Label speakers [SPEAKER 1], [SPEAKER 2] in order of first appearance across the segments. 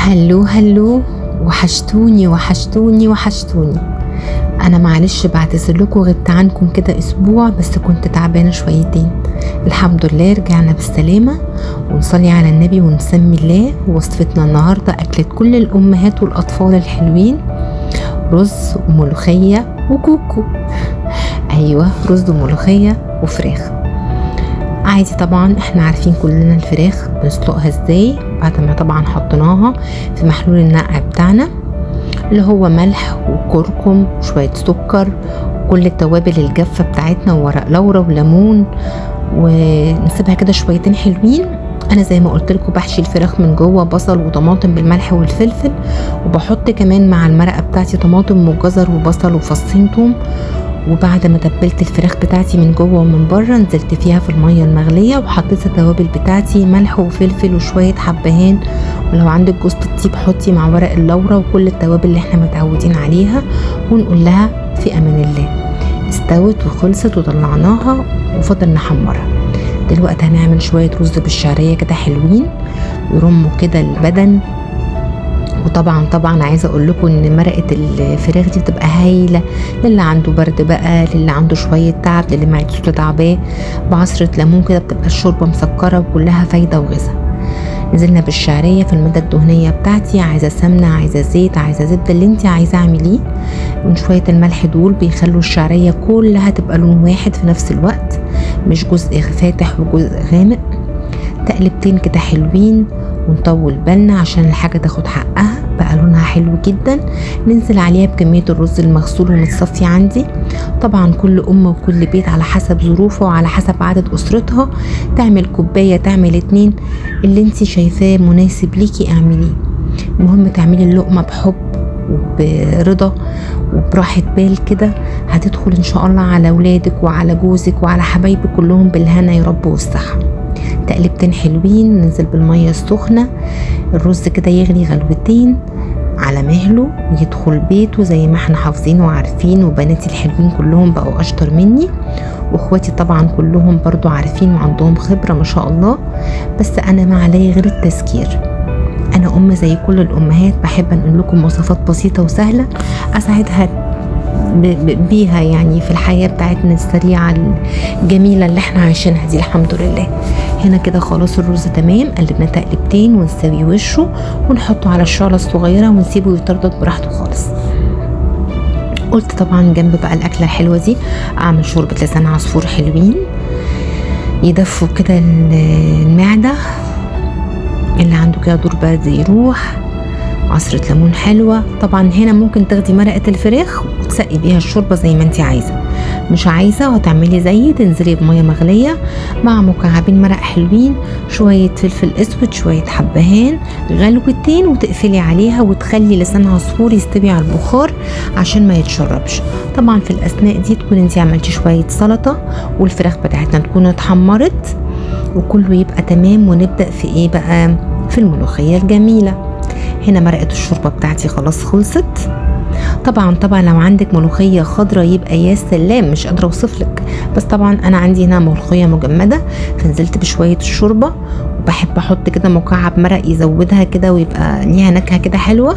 [SPEAKER 1] هلو هلو، وحشتوني وحشتوني وحشتوني. انا معلش بعتذر لكم، غبت عنكم كده اسبوع بس كنت تعبانه شويتين. الحمد لله رجعنا بالسلامه، ونصلي على النبي ونسمي الله. ووصفتنا النهارده اكلة كل الامهات والاطفال الحلوين: رز وملوخيه وكوكو. ايوه، رز وملوخيه وفراخ عادي. طبعا احنا عارفين كلنا الفراخ بنسلقها ازاي، بعد ما طبعا حطيناها في محلول النقع بتاعنا اللي هو ملح وكركم وشوية سكر وكل التوابل الجافة بتاعتنا وورق لورا وليمون، ونسيبها كده شويتين حلوين. انا زي ما قلت لكم بحشي الفراخ من جوه بصل وطماطم بالملح والفلفل، وبحط كمان مع المرقة بتاعتي طماطم وجزر وبصل وفصين توم. وبعد ما تبلت الفراخ بتاعتي من جوه ومن بره نزلت فيها في الميه المغليه، وحطيت التوابل بتاعتي ملح وفلفل وشويه حبهان، ولو عندك جوز الطيب حطي مع ورق اللورا وكل التوابل اللي احنا متعودين عليها، ونقول لها في امان الله. استوت وخلصت وطلعناها وفضل نحمرها. دلوقتي هنعمل شويه رز بالشعريه كده حلوين يرموا كده البدن. وطبعا عايزه اقول لكم ان مرقه الفراخ دي بتبقى هايله للي عنده برد بقى، للي عنده شويه تعب، للي معدته تعباه. بعصره ليمون كده بتبقى الشوربه مسكره وكلها فايده وغذاء. نزلنا بالشعريه في الماده الدهنيه بتاعتي، عايزه سمنه، عايزه زيت، عايزه زبده، اللي انت عايزه اعمليه. من شويه الملح دول بيخلوا الشعريه كلها تبقى لون واحد في نفس الوقت، مش جزء فاتح وجزء غامق. تقلبتين كده حلوين ونطول بالنا عشان الحاجة تاخد حقها. بقى لونها حلو جدا. ننزل عليها بكمية الرز المغسول ومتصفي عندي. طبعا كل وكل بيت على حسب ظروفه وعلى حسب عدد أسرتها، تعمل كوباية تعمل 2، اللي انت شايفاه مناسب ليكي اعمليه. المهم تعملي اللقمة بحب وبرضا وبراحة بال كده، هتدخل ان شاء الله على ولادك وعلى جوزك وعلى حبايبك كلهم بالهنا يا رب والصحة. تقلبتين حلوين، ننزل بالمية السخنة، الرز كده يغلي غلوتين على مهله ويدخل بيته زي ما احنا حافظين وعارفين. وبناتي الحلوين كلهم بقوا اشطر مني، واخواتي طبعا كلهم برضو عارفين وعندهم خبرة ما شاء الله. بس انا ما علي غير التذكير. انا ام زي كل الامهات، بحب انقل لكم وصفات بسيطة وسهلة اساعدها بيها يعني في الحياة بتاعتنا السريعة الجميلة اللي احنا عايشينها دي الحمد لله. هنا كده خلاص الرز تمام، قلبنا تقلبتين ونسوي وشه ونحطه على الشعلة الصغيرة ونسيبه يطردد براحته خالص. قلت طبعا جنب بقى الاكلة الحلوة دي اعمل شوربة لسان عصفور حلوين يدفوا كده المعدة، اللي عنده كده دور برد يروح. عصرة ليمون حلوة. طبعا هنا ممكن تاخدي مرقة الفراخ وتسقي بيها الشوربة زي ما انت عايزة. مش عايزة وهتعملي زي تنزلي بمية مغلية مع مكعبين مرق حلوين، شوية فلفل اسود، شوية حبهان، غلوتين، وتقفلي عليها وتخلي لسان عصفور يستوي على البخار عشان ما يتشربش. طبعا في الاثناء دي تكون انت عملتي شوية سلطة والفراخ بتاعتنا تكون اتحمرت وكله يبقى تمام. ونبدأ في ايه بقى؟ في الملوخية الجميلة. هنا مرقة الشوربة بتاعتي خلاص خلصت. طبعا لو عندك ملوخية خضرة يبقى يا سلام، مش قادرة اوصفلك. بس طبعا انا عندي هنا ملوخية مجمدة، فنزلت بشوية الشوربة، وبحب احط كده مكعب مرق يزودها كده ويبقى ليها نكهة كده حلوة.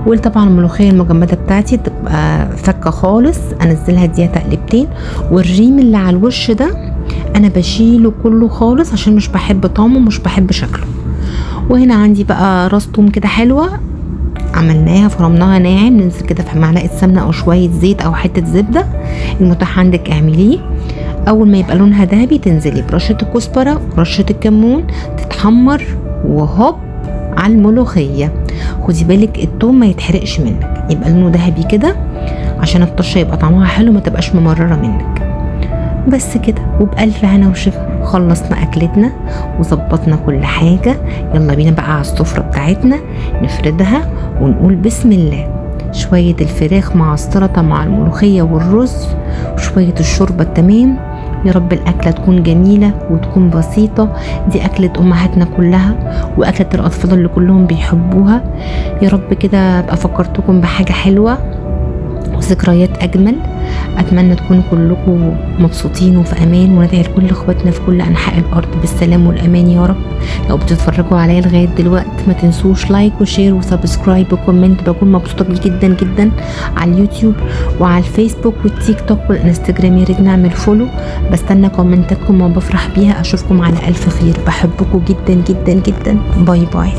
[SPEAKER 1] وطبعا الملوخية المجمدة بتاعتي تبقى فكة خالص، انزلها دي تقلبتين. والريم اللي على الوش ده انا بشيله كله خالص عشان مش بحب طعمه ومش بحب شكله. وهنا عندي بقى راس توم كده حلوة عملناها فرمناها ناعم، ننزل كده في معلقة سمنة او شوية زيت او حتة زبدة، المتاح عندك اعمليه. اول ما يبقى لونها ذهبي تنزلي برشة الكزبرة ورشة الكمون، تتحمر وهوب على الملوخية. خدي بالك التوم ما يتحرقش منك، يبقى لونه ذهبي كده عشان الطشة يبقى طعمها حلو، ما تبقاش ممررة منك. بس كده وبألف هنا وشفا خلصنا اكلتنا وظبطنا كل حاجة. يلا بينا بقى على السفرة بتاعتنا نفردها ونقول بسم الله. شوية الفراخ مع السلطة مع الملوخية والرز وشوية الشوربة التمام. يا رب الأكلة تكون جميلة وتكون بسيطة. دي أكلة أمهاتنا كلها وأكلة الأطفال اللي كلهم بيحبوها. يا رب كده أبقى فكرتكم بحاجة حلوة وذكريات اجمل. اتمنى تكونوا كلكم مبسوطين وفي امان، وندعي لكل اخواتنا في كل انحاء الارض بالسلام والامان يا رب. لو بتتفرجوا عليا لغايه دلوقتي ما تنسوش لايك وشير وسبسكرايب وكومنت، بكون مبسوطه بيه جدا جدا على اليوتيوب وعلى الفيسبوك والتيك توك والانستجرام. يا ريت نعمل فولو، بستنى كومنتاتكم وبفرح بيها. اشوفكم على الف خير، بحبكم جدا جدا جدا. باي باي.